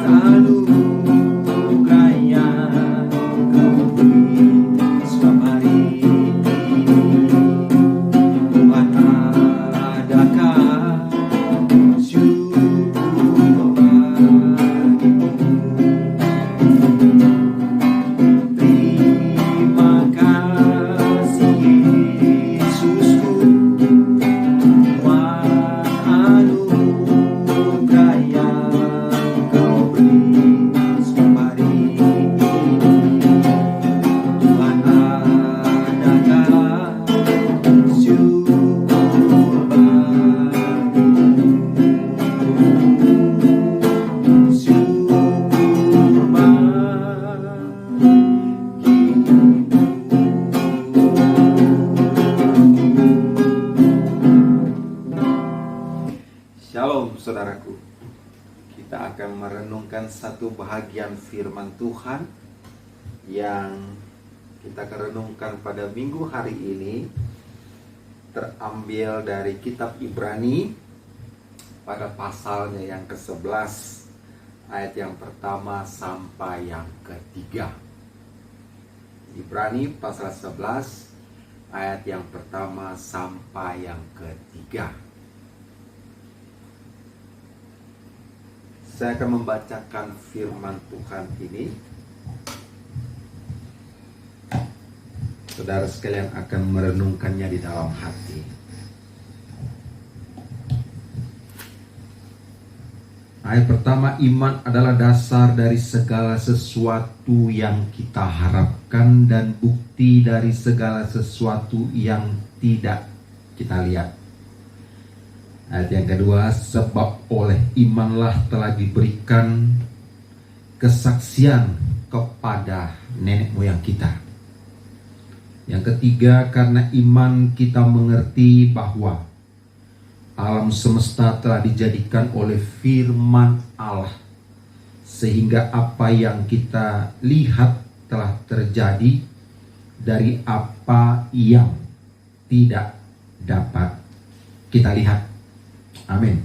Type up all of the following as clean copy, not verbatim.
anugerah yang Kau beri setiap hari ini. Tuhan, adakah syukur bagimu. Terima kasih Yesusku, buat anugerah yang Kau beri setiap hari ini. Tuhan, adakah syukur bagimu. Syukur bagimu. Shalom saudaraku. Kita akan merenungkan satu bahagian firman Tuhan yang kita akan renungkan pada minggu hari ini, terambil dari kitab Ibrani pada pasalnya yang ke-11, ayat yang pertama sampai yang ketiga. Ibrani pasal 11 ayat yang pertama sampai yang ketiga. Saya akan membacakan firman Tuhan ini. Saudara sekalian akan merenungkannya di dalam hati. Ayat pertama, iman adalah dasar dari segala sesuatu yang kita harapkan dan bukti dari segala sesuatu yang tidak kita lihat. Ayat yang kedua, sebab oleh imanlah telah diberikan kesaksian kepada nenek moyang kita. Yang ketiga, karena iman kita mengerti bahwa alam semesta telah dijadikan oleh firman Allah, sehingga apa yang kita lihat telah terjadi dari apa yang tidak dapat kita lihat. Amin.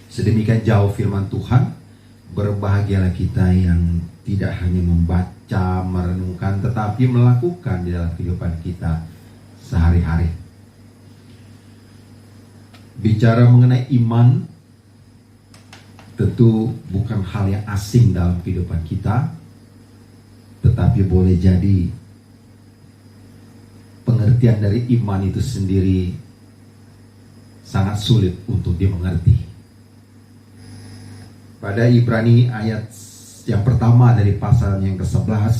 Sedemikian jauh firman Tuhan. Berbahagialah kita yang tidak hanya membaca, merenungkan, tetapi melakukan di dalam kehidupan kita sehari-hari. Bicara mengenai iman, tentu bukan hal yang asing dalam kehidupan kita, tetapi boleh jadi pengertian dari iman itu sendiri sangat sulit untuk dimengerti. Pada Ibrani ayat yang pertama dari pasal yang ke-11,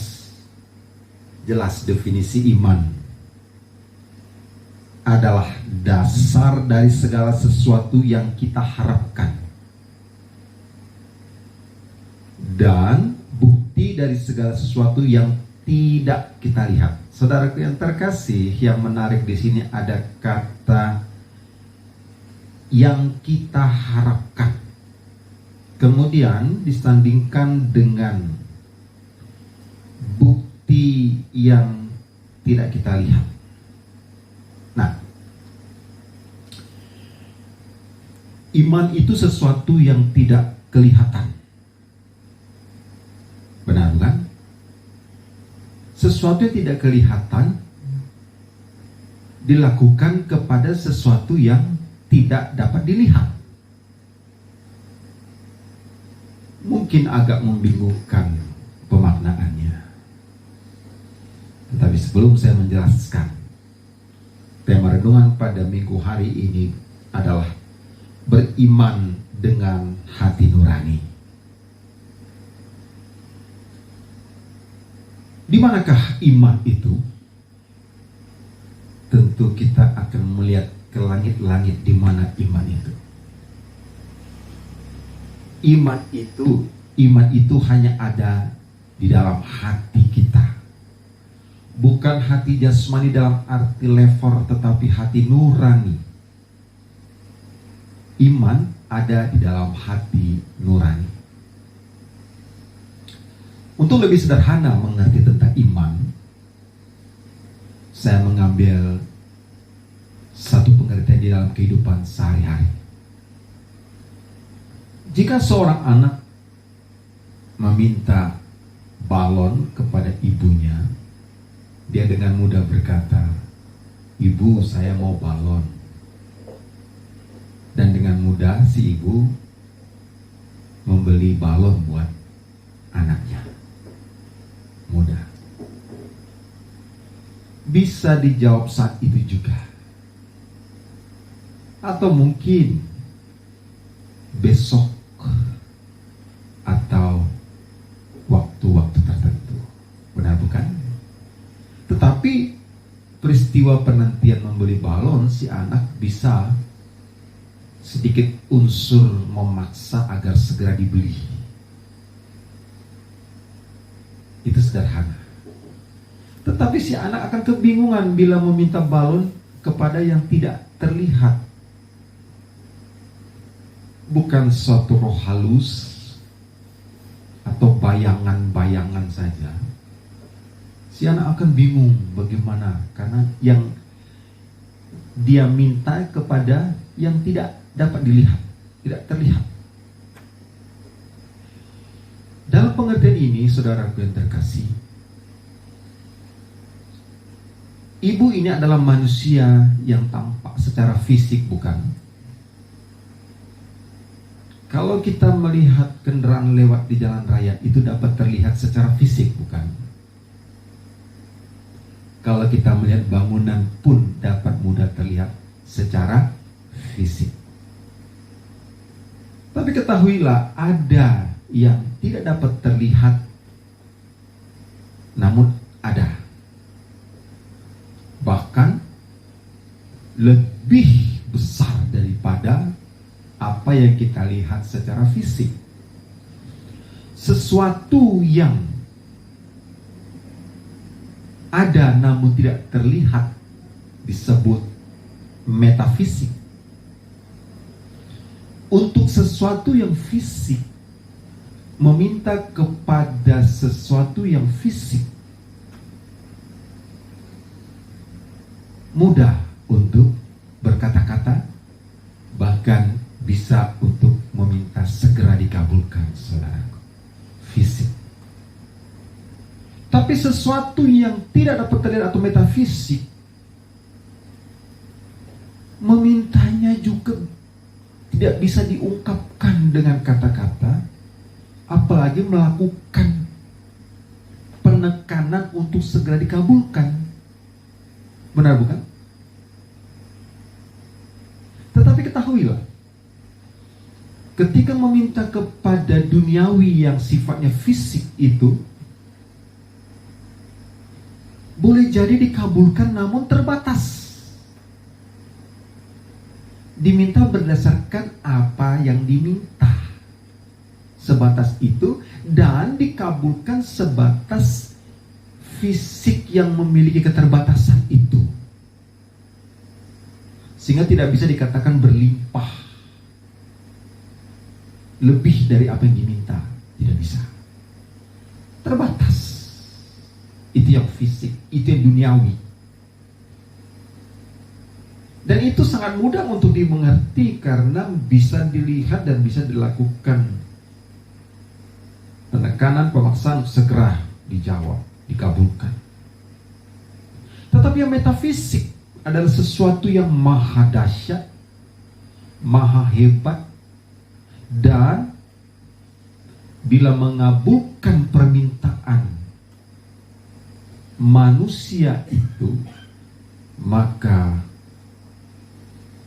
jelas definisi iman adalah dasar dari segala sesuatu yang kita harapkan dan bukti dari segala sesuatu yang tidak kita lihat. Saudaraku yang terkasih, yang menarik di sini ada kata yang kita harapkan, kemudian disandingkan dengan bukti yang tidak kita lihat. Nah, iman itu sesuatu yang tidak kelihatan. Benar bukan? Sesuatu yang tidak kelihatan dilakukan kepada sesuatu yang tidak dapat dilihat. Mungkin agak membingungkan pemaknaannya. Tetapi sebelum saya menjelaskan, tema renungan pada minggu hari ini adalah beriman dengan hati nurani. Di manakah iman itu? Tentu kita akan melihat ke langit-langit di mana iman itu. Iman itu hanya ada di dalam hati kita. Bukan hati jasmani dalam arti lever, tetapi hati nurani. Iman ada di dalam hati nurani. Untuk lebih sederhana mengerti tentang iman, saya mengambil satu pengertian di dalam kehidupan sehari-hari. Jika seorang anak meminta balon kepada ibunya, dia dengan mudah berkata, "Ibu, saya mau balon." Dan dengan mudah si ibu membeli balon buat anaknya. Mudah. Bisa dijawab saat itu juga. Atau mungkin besok atau waktu-waktu tertentu. Benar bukan? Tetapi peristiwa penantian membeli balon, si anak bisa sedikit unsur memaksa agar segera dibeli. Itu sederhana. Tetapi si anak akan kebingungan bila meminta balon kepada yang tidak terlihat. Bukan suatu roh halus atau bayangan-bayangan saja. Si anak akan bingung bagaimana, karena yang dia minta kepada yang tidak dapat dilihat, tidak terlihat. Dalam pengertian ini, saudaraku yang terkasih, ibu ini adalah manusia yang tampak secara fisik, bukan? Kalau kita melihat kendaraan lewat di jalan raya, itu dapat terlihat secara fisik, bukan? Kalau kita melihat bangunan pun dapat mudah terlihat secara fisik. Tapi ketahuilah, ada yang tidak dapat terlihat, namun ada. Bahkan lebih besar daripada apa yang kita lihat secara fisik. Sesuatu yang ada namun tidak terlihat disebut metafisik. Untuk sesuatu yang fisik meminta kepada sesuatu yang fisik, mudah untuk berkata-kata, bahkan bisa untuk meminta segera dikabulkan, saudaraku. Fisik. Tapi sesuatu yang tidak dapat terlihat atau metafisik, memintanya juga tidak bisa diungkapkan dengan kata-kata, apalagi melakukan penekanan untuk segera dikabulkan. Benar bukan? Tetapi ketahuilah, ketika meminta kepada duniawi yang sifatnya fisik itu, boleh jadi dikabulkan namun terbatas. Diminta berdasarkan apa yang diminta, sebatas itu, dan dikabulkan sebatas fisik yang memiliki keterbatasan itu, sehingga tidak bisa dikatakan berlimpah lebih dari apa yang diminta. Tidak bisa, terbatas. Itu yang fisik, itu yang duniawi. Dan itu sangat mudah untuk dimengerti karena bisa dilihat dan bisa dilakukan penekanan, pemaksaan segera dijawab, dikabulkan. Tetapi yang metafisik adalah sesuatu yang maha dahsyat, maha hebat, dan bila mengabulkan permintaan manusia itu, maka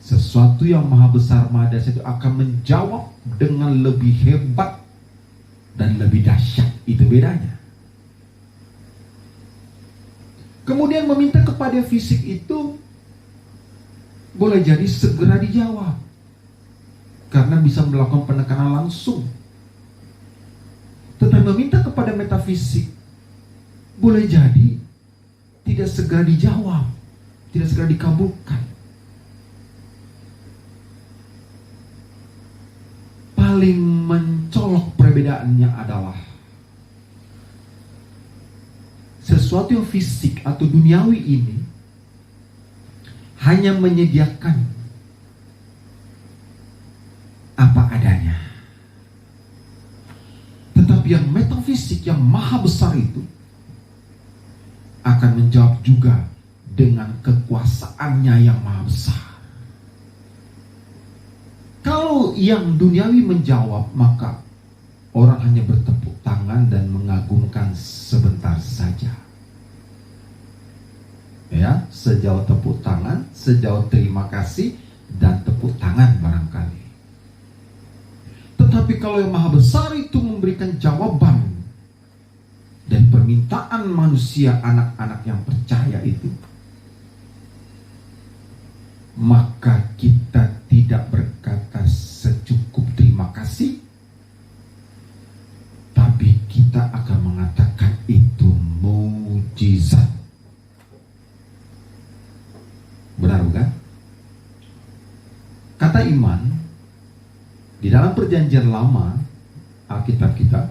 sesuatu yang maha besar, maha dahsyat itu akan menjawab dengan lebih hebat dan lebih dahsyat. Itu bedanya. Kemudian meminta kepada fisik itu boleh jadi segera dijawab karena bisa melakukan penekanan langsung. Tetapi meminta kepada metafisik boleh jadi tidak segera dijawab, tidak segera dikabulkan. Paling mencolok perbedaannya adalah sesuatu yang fisik atau duniawi ini hanya menyediakan apa adanya. Tetapi Tetapi yang metafisik, yang maha besar itu akan menjawab juga dengan kekuasaannya yang maha besar. Kalau yang duniawi menjawab, maka orang hanya bertepuk tangan dan mengagumkan sebentar saja. Ya, sejauh tepuk tangan, sejauh terima kasih dan tepuk tangan barangkali. Tetapi kalau yang maha besar itu memberikan jawaban dan permintaan manusia, anak-anak yang percaya itu, maka kita tidak berkata secukup terima kasih, tapi kita akan mengatakan itu mukjizat. Benar bukan? Kata iman di dalam perjanjian lama Alkitab kita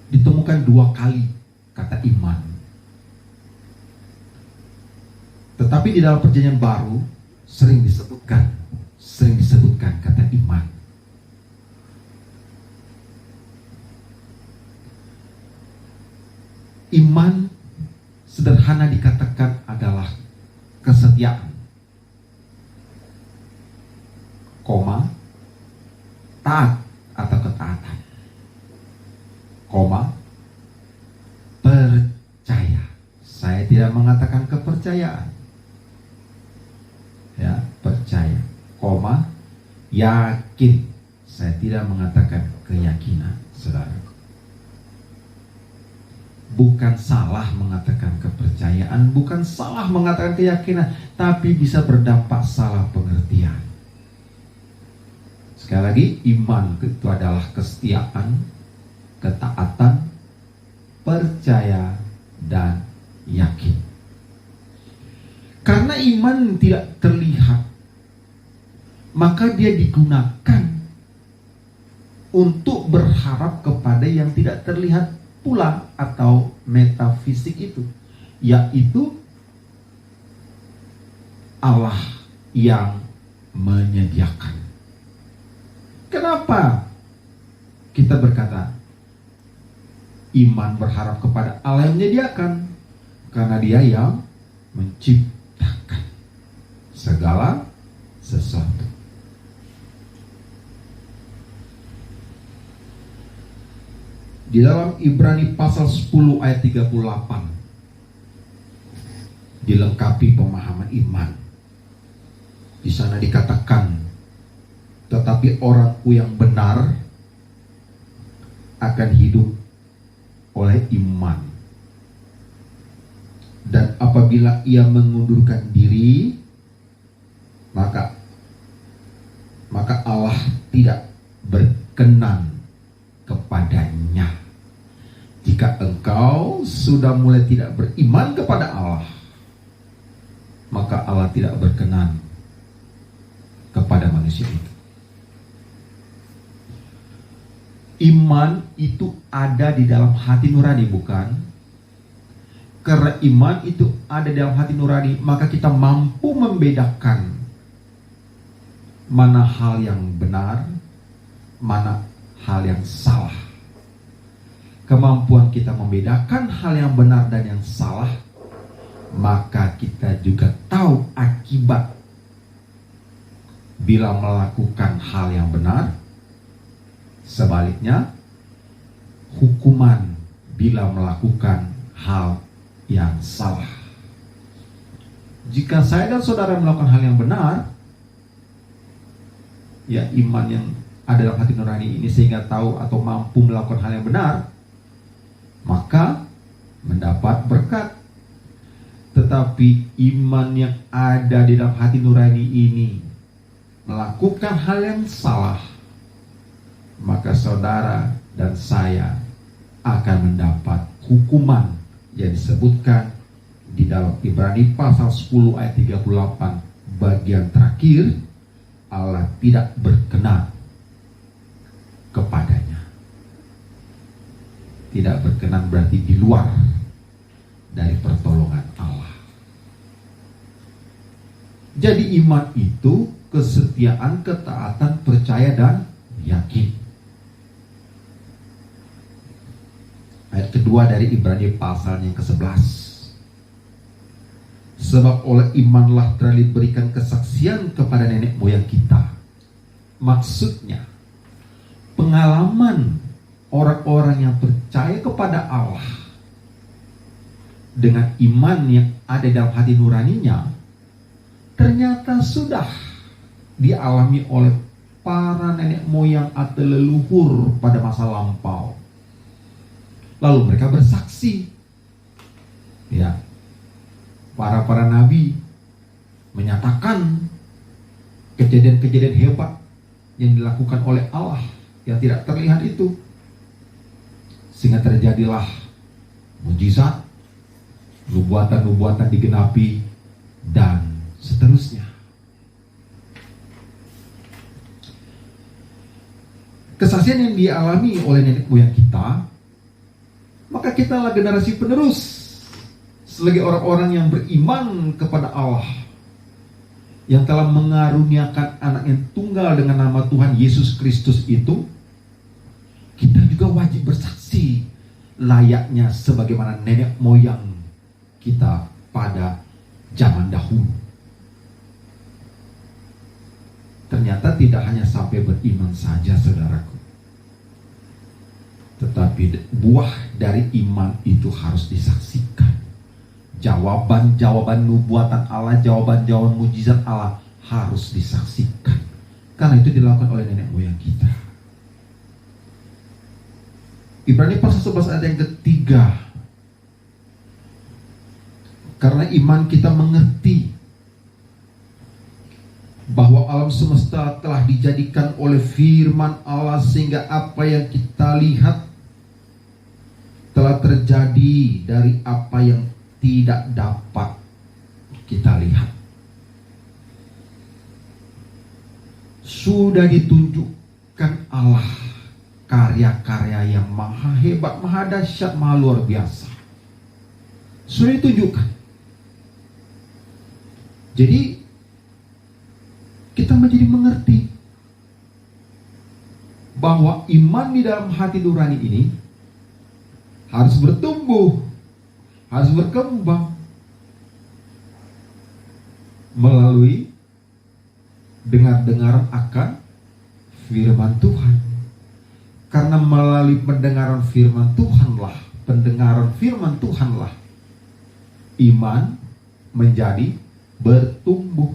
ditemukan 2 kali kata iman. Tetapi di dalam perjanjian baru sering disebutkan kata iman. Iman sederhana dikatakan adalah kesetiaan, taat atau ketaatan, percaya. Saya tidak mengatakan kepercayaan, ya, percaya, yakin. Saya tidak mengatakan keyakinan, saudara. Bukan salah mengatakan kepercayaan, bukan salah mengatakan keyakinan, tapi bisa berdampak salah pengertian. Sekali lagi, iman itu adalah kesetiaan, ketaatan, percaya, dan yakin. Karena iman tidak terlihat, maka dia digunakan untuk berharap kepada yang tidak terlihat pula atau metafisik itu, yaitu Allah yang menyediakan. Kenapa kita berkata iman berharap kepada Allah yang menyediakan? Karena Dia yang menciptakan segala sesuatu. Di dalam Ibrani pasal 10 ayat 38 dilengkapi pemahaman iman. Di sana dikatakan, tetapi orangku yang benar akan hidup oleh iman. Dan apabila ia mengundurkan diri, maka Allah tidak berkenan kepadanya. Jika engkau sudah mulai tidak beriman kepada Allah, maka Allah tidak berkenan kepada manusia itu. Iman itu ada di dalam hati nurani, bukan? Karena iman itu ada di dalam hati nurani, maka kita mampu membedakan mana hal yang benar, mana hal yang salah. Kemampuan kita membedakan hal yang benar dan yang salah, maka kita juga tahu akibat bila melakukan hal yang benar. Sebaliknya, hukuman bila melakukan hal yang salah. Jika saya dan saudara melakukan hal yang benar, ya, iman yang ada dalam hati nurani ini sehingga tahu atau mampu melakukan hal yang benar, maka mendapat berkat. Tetapi iman yang ada di dalam hati nurani ini melakukan hal yang salah, maka saudara dan saya akan mendapat hukuman yang disebutkan di dalam Ibrani pasal 10 ayat 38 bagian terakhir. Allah tidak berkenan kepadanya. Tidak berkenan berarti di luar dari pertolongan Allah. Jadi iman itu kesetiaan, ketaatan, percaya, dan yakin. Ayat kedua dari Ibrani pasal yang ke-11. Sebab oleh imanlah telah diberikan kesaksian kepada nenek moyang kita. Maksudnya, pengalaman orang-orang yang percaya kepada Allah dengan iman yang ada dalam hati nuraninya ternyata sudah dialami oleh para nenek moyang atau leluhur pada masa lampau. Lalu mereka bersaksi, ya, para nabi menyatakan kejadian-kejadian hebat yang dilakukan oleh Allah yang tidak terlihat itu, sehingga terjadilah mujizat, nubuatan-nubuatan digenapi, dan seterusnya. Kesaksian yang dialami oleh nenek moyang kita, maka kita adalah generasi penerus sebagai orang-orang yang beriman kepada Allah, yang telah mengaruniakan anak yang tunggal dengan nama Tuhan Yesus Kristus itu. Kita juga wajib bersaksi layaknya sebagaimana nenek moyang kita pada zaman dahulu. Ternyata tidak hanya sampai beriman saja, saudaraku, tetapi buah dari iman itu harus disaksikan. Jawaban-jawaban nubuatan Allah, jawaban-jawaban mujizat Allah harus disaksikan, karena itu dilakukan oleh nenek moyang kita. Ibrani pasal 11 ayat yang ketiga. Karena iman kita mengerti bahwa alam semesta telah dijadikan oleh firman Allah, sehingga apa yang kita lihat telah terjadi dari apa yang tidak dapat kita lihat. Sudah ditunjukkan Allah karya-karya yang maha hebat, maha dahsyat, maha luar biasa. Sudah ditunjukkan. Jadi kita menjadi mengerti bahwa iman di dalam hati nurani ini harus bertumbuh, harus berkembang melalui dengar-dengaran akan firman Tuhan. Karena melalui pendengaran firman Tuhanlah iman menjadi bertumbuh.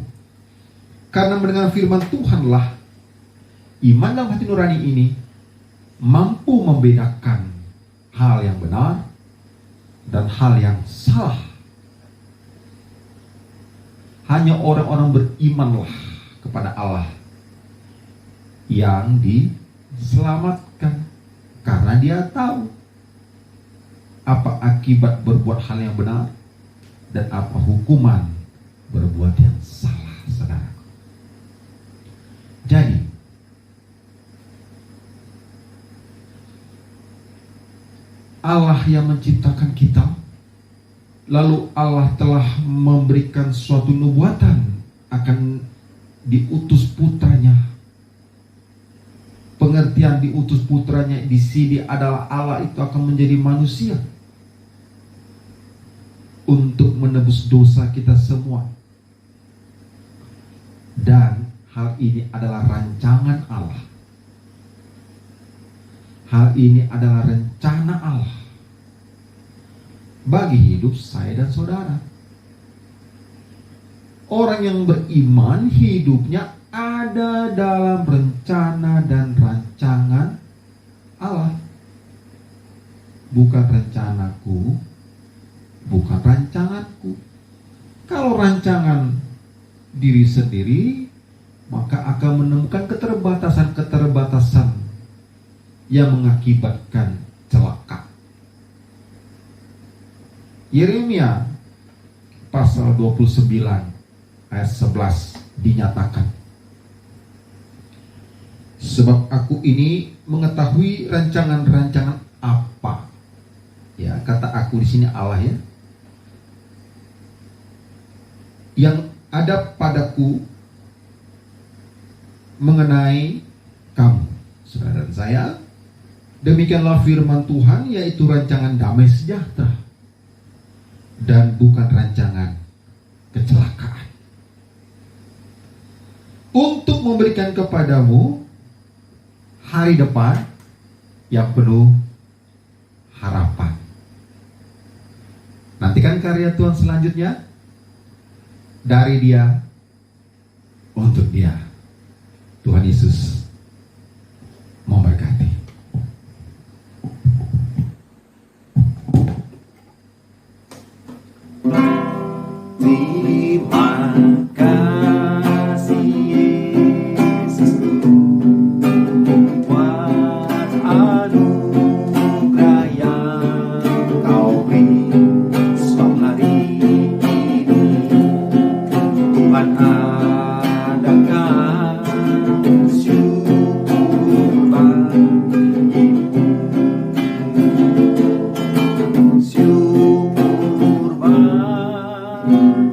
Karena mendengar firman Tuhanlah iman dalam hati nurani ini mampu membedakan hal yang benar dan hal yang salah. Hanya orang-orang berimanlah kepada Allah yang diselamatkan, karena dia tahu apa akibat berbuat hal yang benar dan apa hukuman berbuat yang salah, saudaraku. Jadi Allah yang menciptakan kita, lalu Allah telah memberikan suatu nubuatan akan diutus putranya. Pengertian diutus putranya di sini adalah Allah itu akan menjadi manusia untuk menebus dosa kita semua. Dan hal ini adalah rancangan Allah. Hal ini adalah rencana Allah bagi hidup saya dan saudara. Orang yang beriman hidupnya ada dalam rencana dan rancangan Allah. Bukan rencanaku, bukan rancanganku. Kalau rancangan diri sendiri, maka akan menemukan keterbatasan-keterbatasan yang mengakibatkan celaka. Yeremia pasal 29 ayat 11 dinyatakan, sebab aku ini mengetahui rancangan-rancangan apa. Ya, kata aku di sini Allah ya. Yang ada padaku mengenai kamu, saya, demikianlah firman Tuhan, yaitu rancangan damai sejahtera dan bukan rancangan kecelakaan, untuk memberikan kepadamu hari depan yang penuh harapan. Nantikan karya Tuhan selanjutnya, dari Dia, untuk Dia. Tuhan Yesus memberkati. Terima kasih Yesus buat anugerah yang Kau beri setiap hari ini. Tuhan adakan syukur bagimu, syukur bagimu.